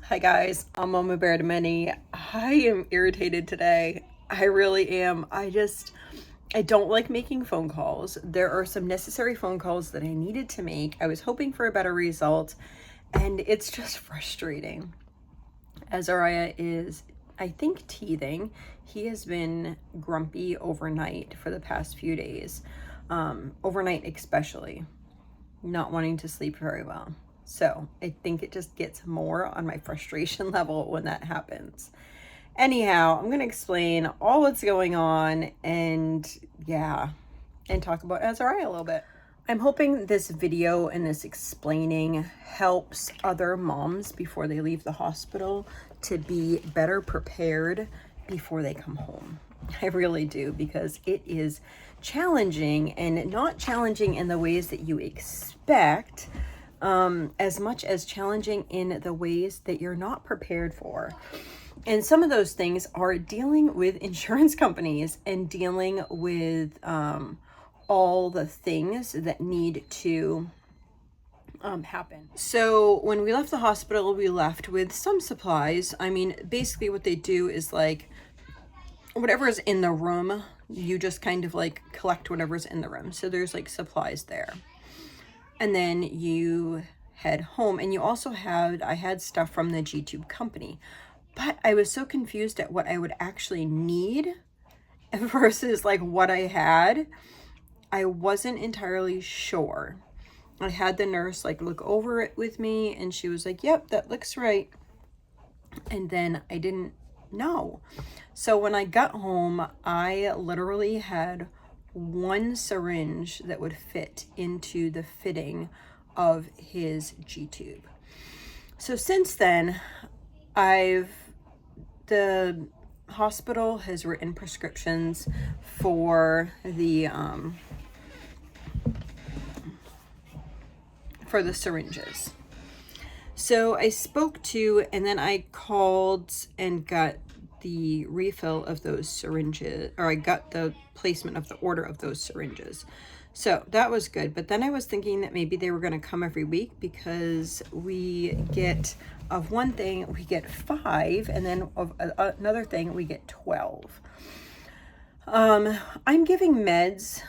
Hi guys, I'm Mama Bear to Many. I am irritated today. I really am. I don't like making phone calls. There are some necessary phone calls that I needed to make. I was hoping for a better result, and it's just frustrating. Azariah is, I think, teething. He has been grumpy overnight for the past few days, overnight especially, not wanting to sleep very well. So I think it just gets more on my frustration level when that happens. Anyhow, I'm going to explain all what's going on and talk about Azariah a little bit. I'm hoping this video and this explaining helps other moms before they leave the hospital to be better prepared before they come home. I really do, because it is challenging, and not challenging in the ways that you expect, as much as challenging in the ways that you're not prepared for. And some of those things are dealing with insurance companies and dealing with all the things that need to happen. So when we left the hospital, we left with some supplies. I mean, basically what they do is like whatever is in the room, you just kind of like collect whatever's in the room. So there's like supplies there. And then you head home, and you also I had stuff from the G-Tube company, but I was so confused at what I would actually need versus like what I had. I wasn't entirely sure. I had the nurse like look over it with me, and she was like, yep, that looks right. And then I didn't know. So when I got home, I literally had one syringe that would fit into the fitting of his G-tube. So since then, the hospital has written prescriptions for the syringes. So I spoke to, and then I called and got the refill of those syringes, or I got the placement of the order of those syringes. So that was good. But then I was thinking that maybe they were going to come every week, because we get, of one thing, we get 5, and then of another thing, we get 12. I'm giving meds.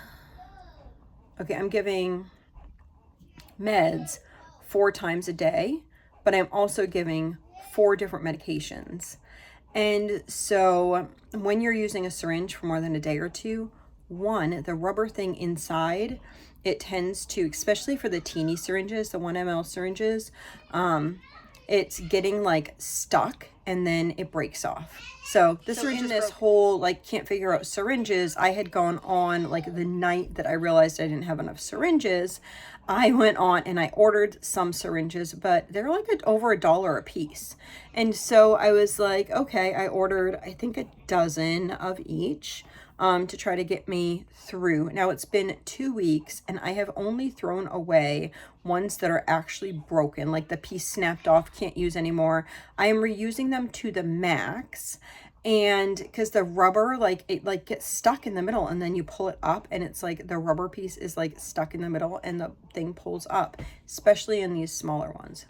Okay, I'm giving meds 4 times a day, but I'm also giving 4 different medications. And so when you're using a syringe for more than a day or two, the rubber thing inside, it tends to, especially for the teeny syringes, the 1 ml syringes, it's getting like stuck, and then it breaks off. So in this whole like can't figure out syringes, I had gone on like the night that I realized I didn't have enough syringes. I went on and I ordered some syringes, but they're like over $1 a piece. And so I was like, okay, I ordered, I think, a dozen of each to try to get me through. Now it's been 2 weeks, and I have only thrown away ones that are actually broken, like the piece snapped off, can't use anymore. I am reusing them to the max. And because the rubber, like it like gets stuck in the middle, and then you pull it up, and it's like the rubber piece is like stuck in the middle, and the thing pulls up, especially in these smaller ones.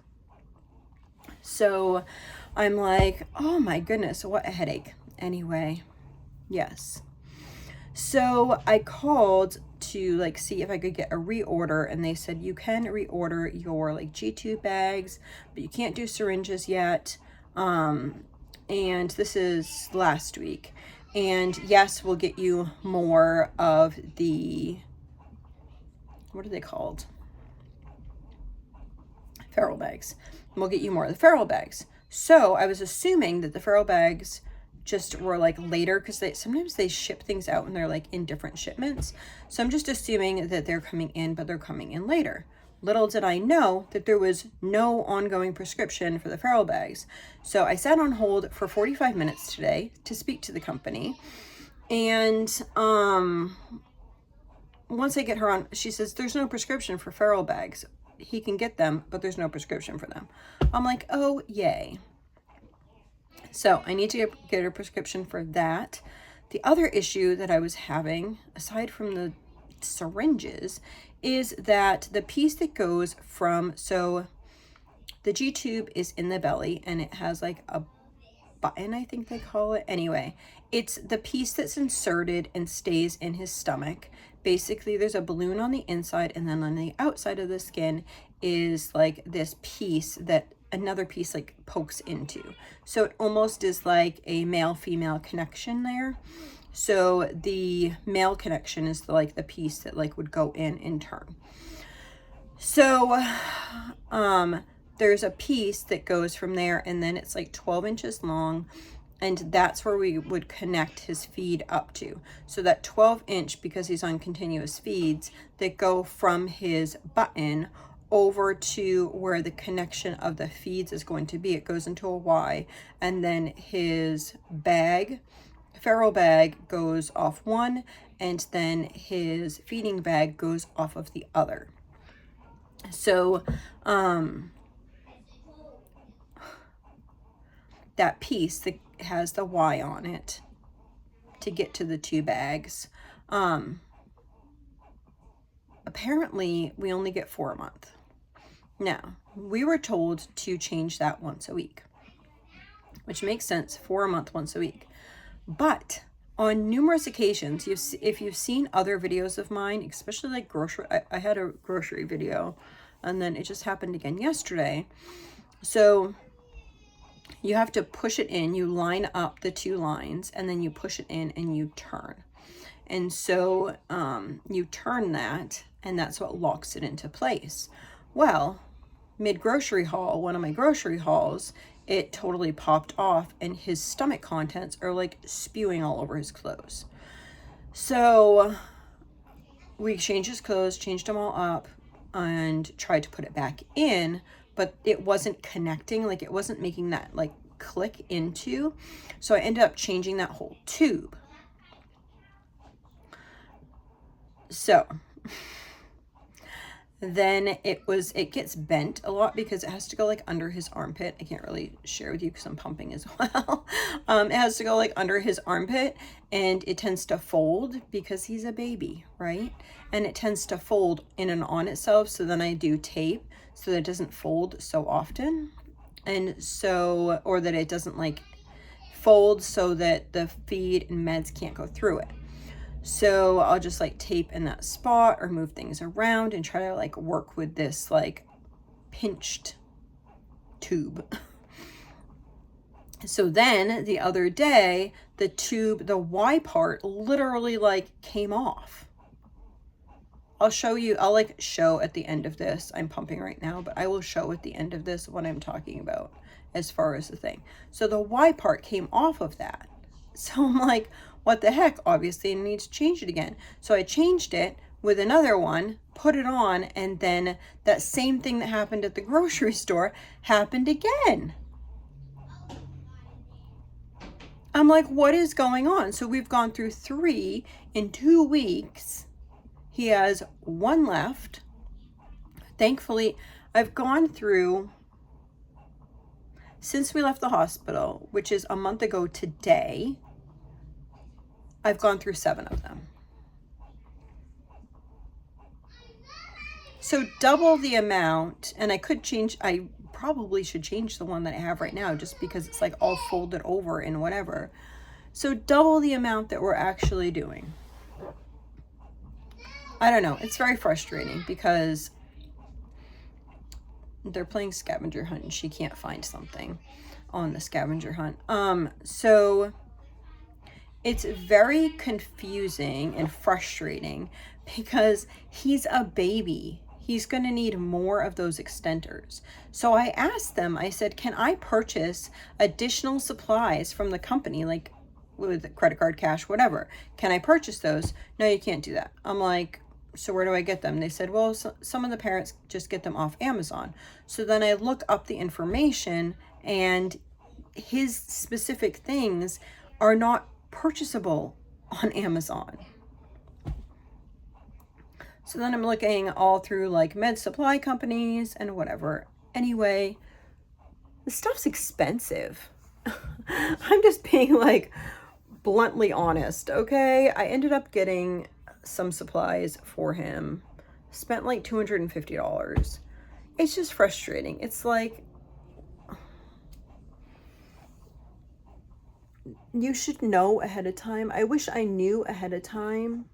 So I'm like, oh my goodness, what a headache. Anyway, yes. So I called to like see if I could get a reorder, and they said you can reorder your like G-tube bags, but you can't do syringes yet. And this is last week. And yes, we'll get you more of the, what are they called? Feral bags. We'll get you more of the feral bags. So I was assuming that the feral bags just were like later, because sometimes they ship things out and they're like in different shipments. So I'm just assuming that they're coming in, but they're coming in later. Little did I know that there was no ongoing prescription for the feral bags. So I sat on hold for 45 minutes today to speak to the company. And once I get her on, she says, there's no prescription for feral bags. He can get them, but there's no prescription for them. I'm like, oh, yay. So I need to get a prescription for that. The other issue that I was having, aside from the syringes, is that the piece that goes from, so the G tube is in the belly, and it has like a button, I think they call it. Anyway, it's the piece that's inserted and stays in his stomach. Basically, there's a balloon on the inside, and then on the outside of the skin is like this piece that another piece like pokes into. So it almost is like a male-female connection there. So the male connection is like the piece that like would go in turn. So there's a piece that goes from there, and then it's like 12 inches long, and that's where we would connect his feed up to. So that 12-inch, because he's on continuous feeds that go from his button over to where the connection of the feeds is going to be. It goes into a Y, and then his bag, feral bag, goes off one, and then his feeding bag goes off of the other. So that piece that has the Y on it to get to the two bags, apparently we only get 4 a month. Now, we were told to change that once a week, which makes sense, 4 a month, once a week. But on numerous occasions, if you've seen other videos of mine, especially like grocery, I had a grocery video, and then it just happened again yesterday. So you have to push it in, you line up the two lines, and then you push it in and you turn. And so you turn that, and that's what locks it into place. Well, mid-grocery haul, one of my grocery hauls, it totally popped off, and his stomach contents are like spewing all over his clothes. So we changed his clothes, changed them all up, and tried to put it back in, but it wasn't connecting, like it wasn't making that like click into. So I ended up changing that whole tube. So then it gets bent a lot because it has to go like under his armpit. I can't really share with you because I'm pumping as well. It has to go like under his armpit, and it tends to fold because he's a baby, right? And it tends to fold in and on itself. So then I do tape so that it doesn't fold so often, and so, or that it doesn't like fold so that the feed and meds can't go through it. So I'll just like tape in that spot or move things around and try to like work with this like pinched tube. So then the other day, the tube, the Y part literally like came off. I'll show you, I'll like show at the end of this. I'm pumping right now, but I will show at the end of this what I'm talking about as far as the thing. So the Y part came off of that. So I'm like, what the heck? Obviously I need to change it again. So I changed it with another one, put it on, and then that same thing that happened at the grocery store happened again. I'm like, what is going on? So we've gone through 3 in 2 weeks. He has 1 left. Thankfully, I've gone through, since we left the hospital, which is a month ago today, I've gone through 7 of them. So double the amount, and I probably should change the one that I have right now just because it's like all folded over and whatever. So double the amount that we're actually doing. I don't know. It's very frustrating because they're playing scavenger hunt and she can't find something on the scavenger hunt. So it's very confusing and frustrating because he's a baby. He's going to need more of those extenders. So I asked them, I said, can I purchase additional supplies from the company, like with credit card, cash, whatever? Can I purchase those? No, you can't do that. I'm like, so where do I get them? They said, well, some of the parents just get them off Amazon. So then I look up the information, and his specific things are not purchasable on Amazon. So then I'm looking all through like med supply companies and whatever. Anyway, the stuff's expensive. I'm just being like bluntly honest, okay? I ended up getting some supplies for him, spent like $250. It's just frustrating. It's like, you should know ahead of time. I wish I knew ahead of time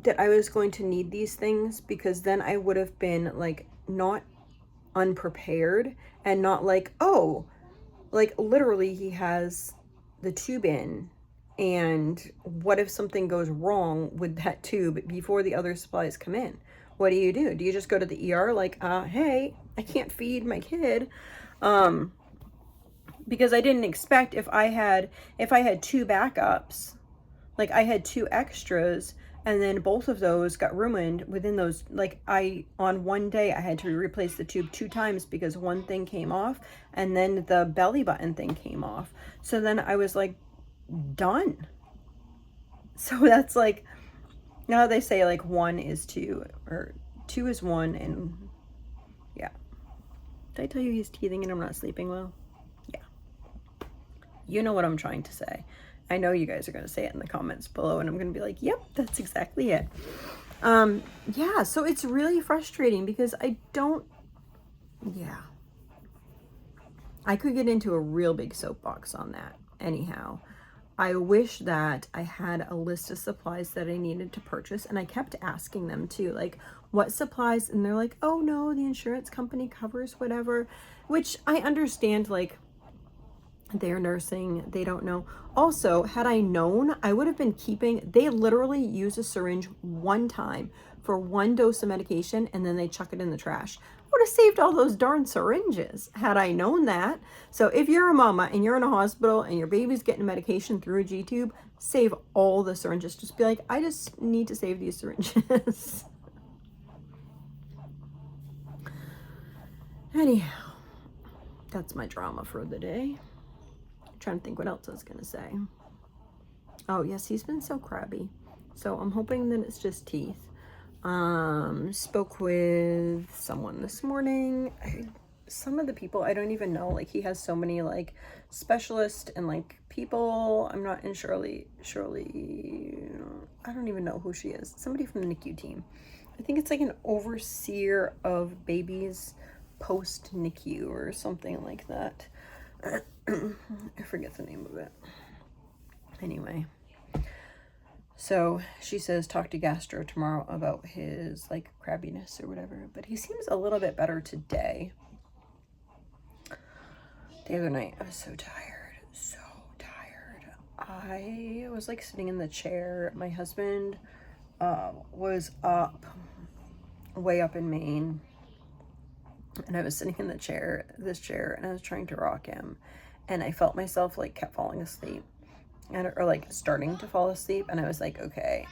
that I was going to need these things, because then I would have been like not unprepared and not like, oh, like literally he has the tube in, and what if something goes wrong with that tube before the other supplies come in? What do? Do you just go to the ER like, hey, I can't feed my kid? Because I didn't expect, if I had two backups, like I had two extras, and then both of those got ruined within those, like on one day I had to replace the tube 2 times because one thing came off and then the belly button thing came off. So then I was like done. So that's like, now they say like 1 is 2 or 2 is 1, and yeah. Did I tell you he's teething and I'm not sleeping well? Yeah. You know what I'm trying to say. I know you guys are going to say it in the comments below, and I'm going to be like, yep, that's exactly it. Yeah, so it's really frustrating because I could get into a real big soapbox on that. Anyhow, I wish that I had a list of supplies that I needed to purchase, and I kept asking them too, like, what supplies? And they're like, oh no, the insurance company covers whatever, which I understand, like, they're nursing, they don't know. Also, had I known, I would have been keeping, they literally use a syringe 1 time for 1 dose of medication, and then they chuck it in the trash. I would have saved all those darn syringes had I known that. So if you're a mama and you're in a hospital and your baby's getting medication through a G-tube, save all the syringes. Just be like, I just need to save these syringes. Anyhow, that's my drama for the day. Trying to think what else I was gonna say. Oh yes, he's been so crabby, so I'm hoping that it's just teeth. Spoke with someone this morning. Some of the people I don't even know, like he has so many like specialists and like people. I'm not in Shirley, I don't even know who she is. Somebody from the NICU team. I think it's like an overseer of babies post NICU or something like that. I forget the name of it. Anyway, so she says talk to gastro tomorrow about his like crabbiness or whatever, but he seems a little bit better today. The other night I was so tired. I was like sitting in the chair. My husband was way up in Maine, and I was sitting in this chair, and I was trying to rock him, and I felt myself like kept falling asleep, or like starting to fall asleep, and I was like, okay,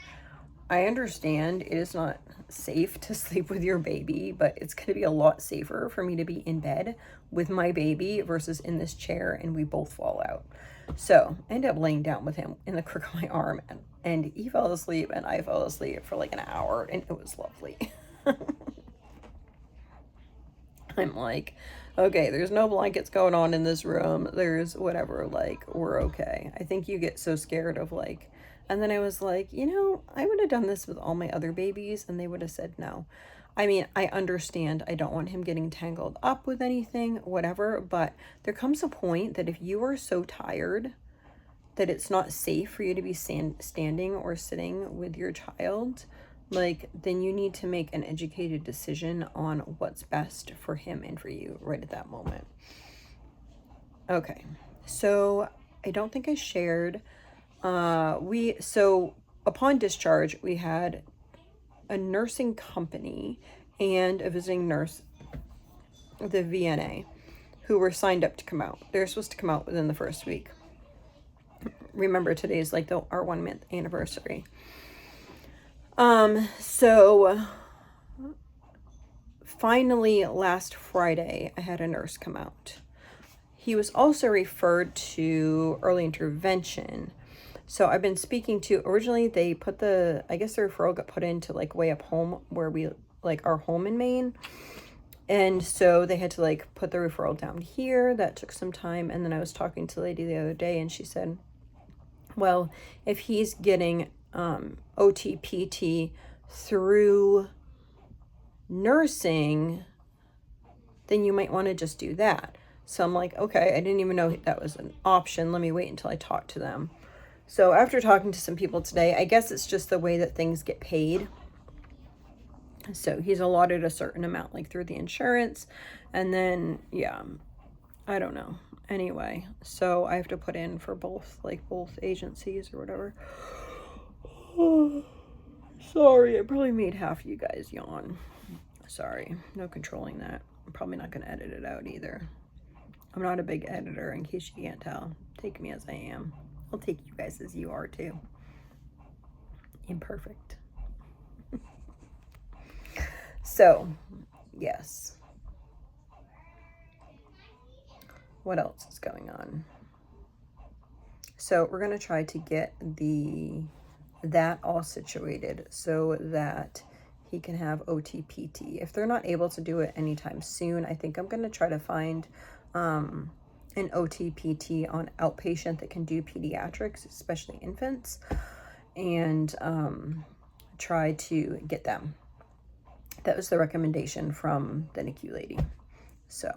I understand it is not safe to sleep with your baby, but it's going to be a lot safer for me to be in bed with my baby versus in this chair and we both fall out. So I ended up laying down with him in the crook of my arm, and he fell asleep and I fell asleep for like an hour, and it was lovely. I'm like, okay, there's no blankets going on in this room. There's whatever, like, we're okay. I think you get so scared of like, and then I was like, I would have done this with all my other babies and they would have said no. I mean, I understand I don't want him getting tangled up with anything, whatever, but there comes a point that if you are so tired that it's not safe for you to be standing or sitting with your child, like, then you need to make an educated decision on what's best for him and for you right at that moment. Okay, so I don't think I shared. So upon discharge, we had a nursing company and a visiting nurse, the VNA, who were signed up to come out. They're supposed to come out within the first week. Remember, today's like our 1 month anniversary. So finally last Friday, I had a nurse come out. He was also referred to early intervention. So I've been speaking to, originally they put I guess the referral got put into like way up home where we like our home in Maine. And so they had to like put the referral down here. That took some time. And then I was talking to the lady the other day and she said, well, if he's getting OTPT through nursing, then you might want to just do that. So I'm like, okay, I didn't even know that was an option. Let me wait until I talk to them. So after talking to some people today, I guess it's just the way that things get paid. So he's allotted a certain amount, like through the insurance. And then, yeah, I don't know. Anyway, so I have to put in for both, like both agencies or whatever. Sorry, I probably made half of you guys yawn. Sorry, no controlling that. I'm probably not going to edit it out either. I'm not a big editor, in case you can't tell. Take me as I am. I'll take you guys as you are too. Imperfect. So, yes. What else is going on? So we're going to try to get that all situated so that he can have OTPT. If they're not able to do it anytime soon, I think I'm going to try to find an OTPT on outpatient that can do pediatrics, especially infants, and try to get them. That was the recommendation from the NICU lady. So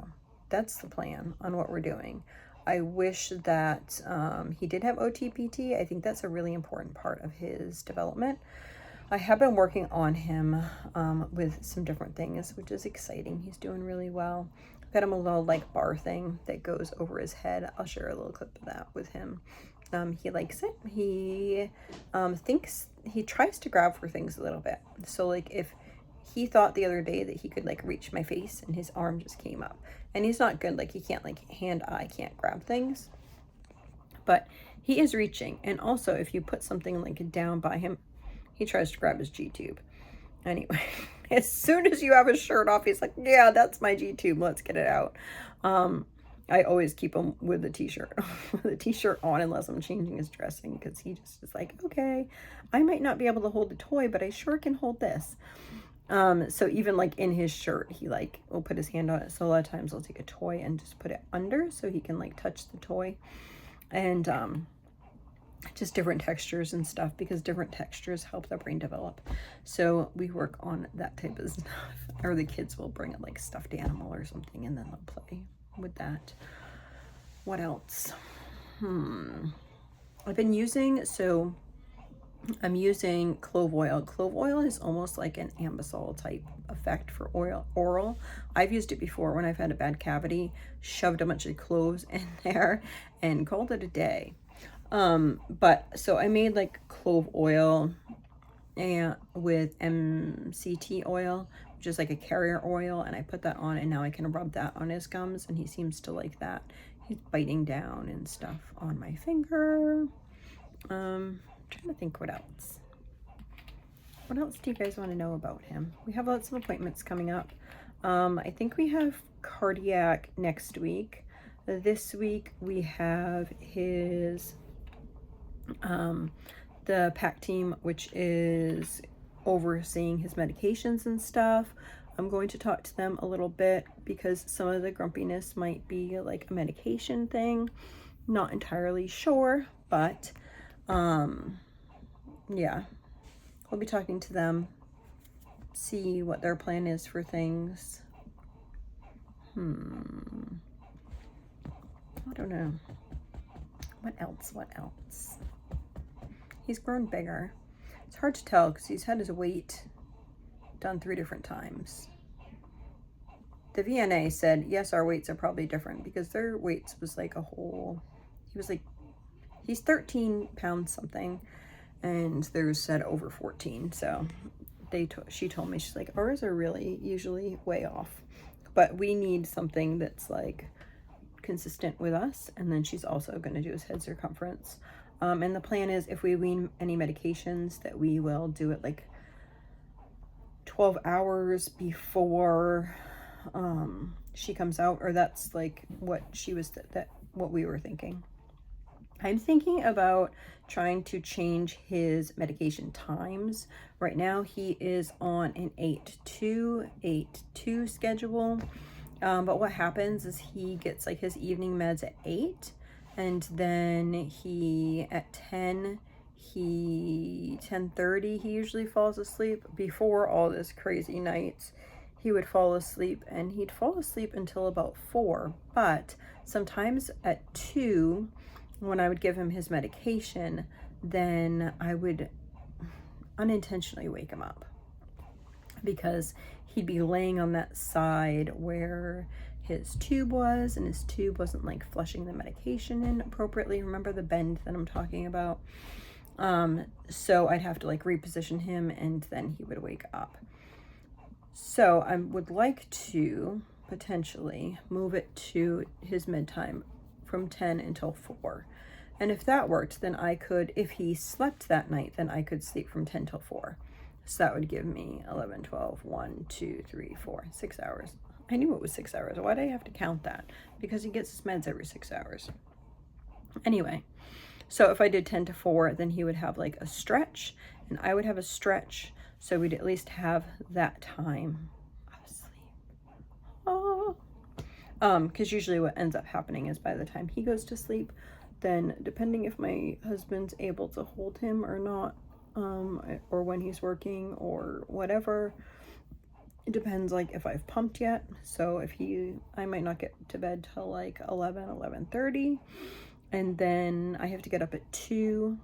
that's the plan on what we're doing. I wish that he did have OTPT. I think that's a really important part of his development. I have been working on him with some different things, which is exciting. He's doing really well. I've got him a little like bar thing that goes over his head. I'll share a little clip of that with him. He likes it. He thinks, he tries to grab for things a little bit. So like if he thought the other day that he could like reach my face and his arm just came up, and he's not good, like he can't like hand-eye can't grab things, but he is reaching. And also if you put something like down by him, he tries to grab his G-tube. Anyway, as soon as you have his shirt off, he's like, yeah, that's my G-tube, let's get it out. I always keep him with a t-shirt with a t-shirt on unless I'm changing his dressing, because he just is like, okay, I might not be able to hold the toy, but I sure can hold this. So even like in his shirt, he like will put his hand on it. So a lot of times I'll take a toy and just put it under so he can like touch the toy, and just different textures and stuff, because different textures help the brain develop. So we work on that type of stuff, or the kids will bring a like stuffed animal or something and then they'll play with that. What else? I've been using, so I'm using clove oil. Clove oil is almost like an ambisol type effect for oral. I've used it before when I've had a bad cavity, shoved a bunch of cloves in there and called it a day. But so I made like clove oil and with MCT oil, which is like a carrier oil, and I put that on, and now I can rub that on his gums and he seems to like that. He's biting down and stuff on my finger. I'm trying to think what else. What else do you guys want to know about him? We have lots of appointments coming up. I think we have cardiac next week. This week we have his the PAC team, which is overseeing his medications and stuff. I'm going to talk to them a little bit because some of the grumpiness might be like a medication thing. Not entirely sure, but yeah, we'll be talking to them, see what their plan is for things. I don't know. What else? He's grown bigger. It's hard to tell because he's had his weight done 3 different times. The VNA said, yes, our weights are probably different, because their weights was like a whole, he's 13 pounds something, and theirs said over 14. So she told me, she's like, ours are really usually way off, but we need something that's like consistent with us. And then she's also going to do his head circumference. And the plan is, if we wean any medications, that we will do it like 12 hours before she comes out, or that's like what she was, what we were thinking. I'm thinking about trying to change his medication times. Right now he is on an 8-2 schedule. But what happens is he gets like his evening meds at 8, and then he at 10, 10:30 he usually falls asleep. Before all this crazy nights, he would fall asleep, and he'd fall asleep until about 4. But sometimes at 2, when I would give him his medication, then I would unintentionally wake him up, because he'd be laying on that side where his tube was, and his tube wasn't like flushing the medication in appropriately. Remember the bend that I'm talking about? So I'd have to like reposition him, and then he would wake up. So I would like to potentially move it to his midtime from 10 until 4. And if that worked, then I could, if he slept that night, then I could sleep from 10 till 4. So that would give me 11, 12, 1, 2, 3, 4, 6 hours. I knew it was 6 hours. Why did I have to count that? Because he gets his meds every 6 hours. Anyway, so if I did 10 to 4, then he would have like a stretch, and I would have a stretch. So we'd at least have that time of sleep. Oh. Because usually what ends up happening is by the time he goes to sleep, then depending if my husband's able to hold him or not, or when he's working or whatever, it depends like if I've pumped yet. So if I might not get to bed till like 11:30, and then I have to get up at 2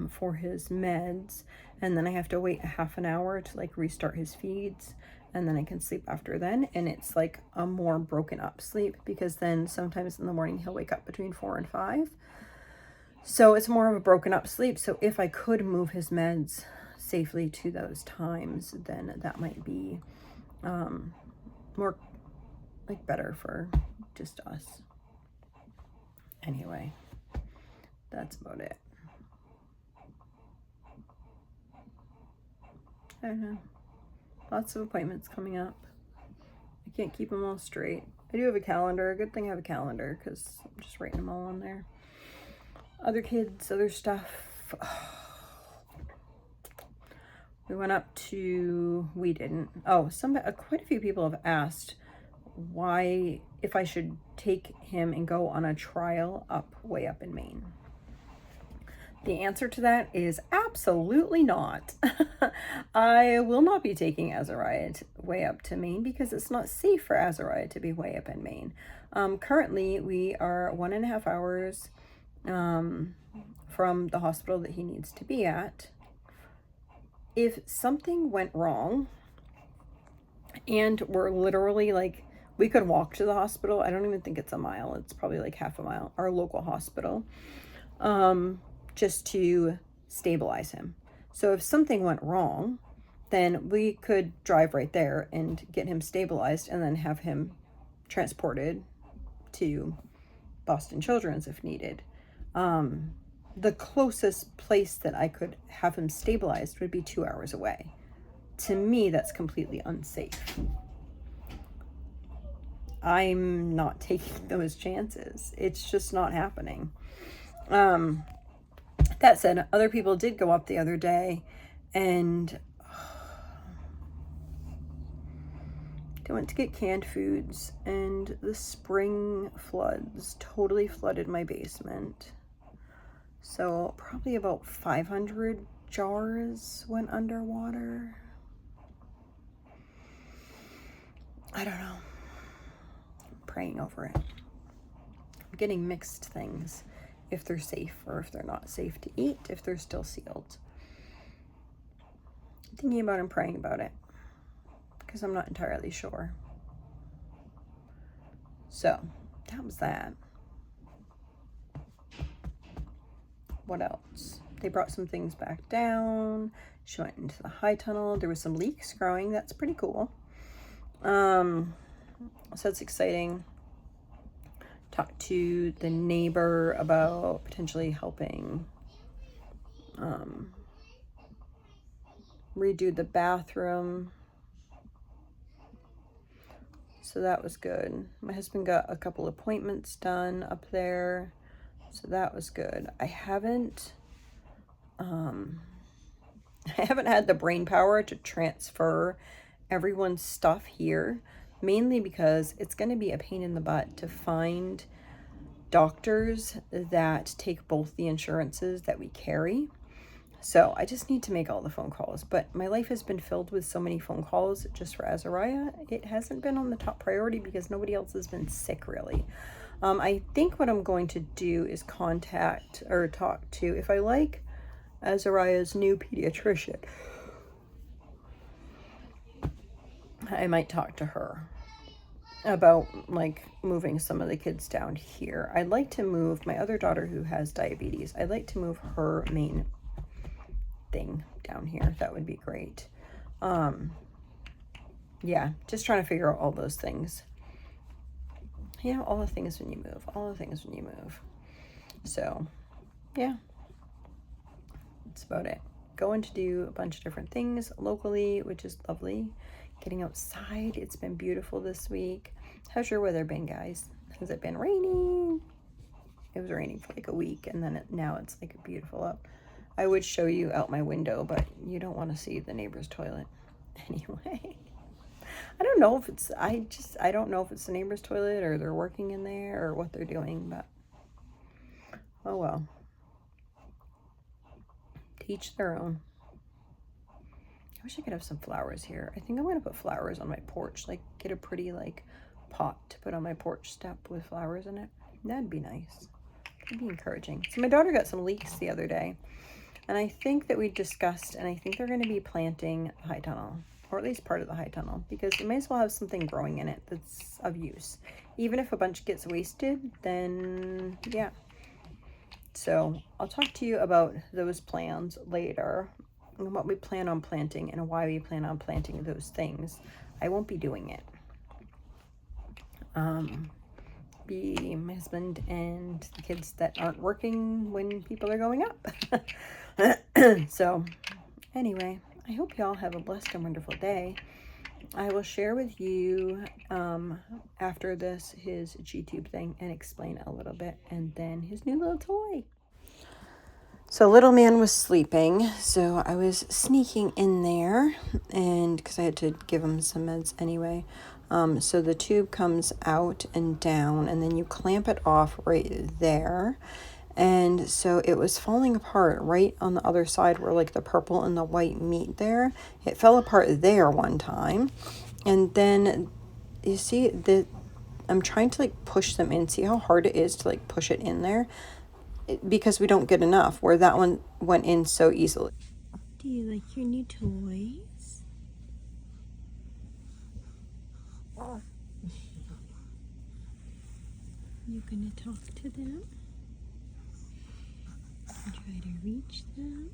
for his meds, and then I have to wait a half an hour to like restart his feeds, and then I can sleep after then. And it's like a more broken up sleep, because then sometimes in the morning he'll wake up between 4 and 5. So it's more of a broken up sleep. So if I could move his meds safely to those times, then that might be more like better for just us. Anyway, that's about it. I don't know. Lots of appointments coming up. I can't keep them all straight. I do have a calendar. Good thing I have a calendar, because I'm just writing them all on there. Other kids, other stuff. We didn't. Oh, quite a few people have asked why, if I should take him and go on a trial way up in Maine. The answer to that is absolutely not. I will not be taking Azariah way up to Maine, because it's not safe for Azariah to be way up in Maine. Currently, we are 1.5 hours from the hospital that he needs to be at. If something went wrong, and we're literally like, we could walk to the hospital. I don't even think it's a mile. It's probably like half a mile, our local hospital. Just to stabilize him. So if something went wrong, then we could drive right there and get him stabilized, and then have him transported to Boston Children's if needed. The closest place that I could have him stabilized would be 2 hours away. To me, that's completely unsafe. I'm not taking those chances. It's just not happening. That said, other people did go up the other day, and they went to get canned foods, and the spring floods totally flooded my basement. So probably about 500 jars went underwater. I don't know. I'm praying over it. I'm getting mixed things. If they're safe or if they're not safe to eat, if they're still sealed. I'm thinking about and praying about it, because I'm not entirely sure. So that was that. What else? They brought some things back down. She went into the high tunnel. There was some leeks growing. That's pretty cool. So that's exciting. Talked to the neighbor about potentially helping redo the bathroom. So that was good. My husband got a couple appointments done up there. So that was good. I haven't had the brain power to transfer everyone's stuff here, mainly because it's going to be a pain in the butt to find doctors that take both the insurances that we carry. So I just need to make all the phone calls. But my life has been filled with so many phone calls just for Azariah. It hasn't been on the top priority because nobody else has been sick, really. I think what I'm going to do is contact or talk to, if I like Azariah's new pediatrician, I might talk to her about like moving some of the kids down here. I'd like to move my other daughter who has diabetes. I'd like to move her main thing down here. That would be great. Yeah, just trying to figure out all those things. You know, all the things when you move, all the things when you move. So, yeah, that's about it. Going to do a bunch of different things locally, which is lovely. Getting outside, it's been beautiful this week. How's your weather been, guys? Has it been raining? It was raining for like a week, and then now it's like beautiful up. I would show you out my window, but you don't want to see the neighbor's toilet anyway. I don't know if it's, I don't know if it's the neighbor's toilet or they're working in there or what they're doing, but oh well. To each their own. I wish I could have some flowers here. I think I'm going to put flowers on my porch, like get a pretty like pot to put on my porch step with flowers in it. That'd be nice. It'd be encouraging. So my daughter got some leeks the other day, and I think that we discussed, and I think they're going to be planting a high tunnel, or at least part of the high tunnel, because it may as well have something growing in it that's of use. Even if a bunch gets wasted, then yeah. So I'll talk to you about those plans later, and what we plan on planting and why we plan on planting those things. I won't be doing it. Be my husband and the kids that aren't working when people are going up. So anyway, I hope y'all have a blessed and wonderful day. I will share with you after this his G-tube thing and explain a little bit, and then his new little toy. So little man was sleeping, so I was sneaking in there, and because I had to give him some meds anyway. So the tube comes out and down, and then you clamp it off right there. And so it was falling apart right on the other side where like the purple and the white meet there. It fell apart there one time. And then you see that I'm trying to like push them in. See how hard it is to like push it in there? Because we don't get enough, where that one went in so easily. Do you like your new toys? You gonna talk to them? And try to reach them?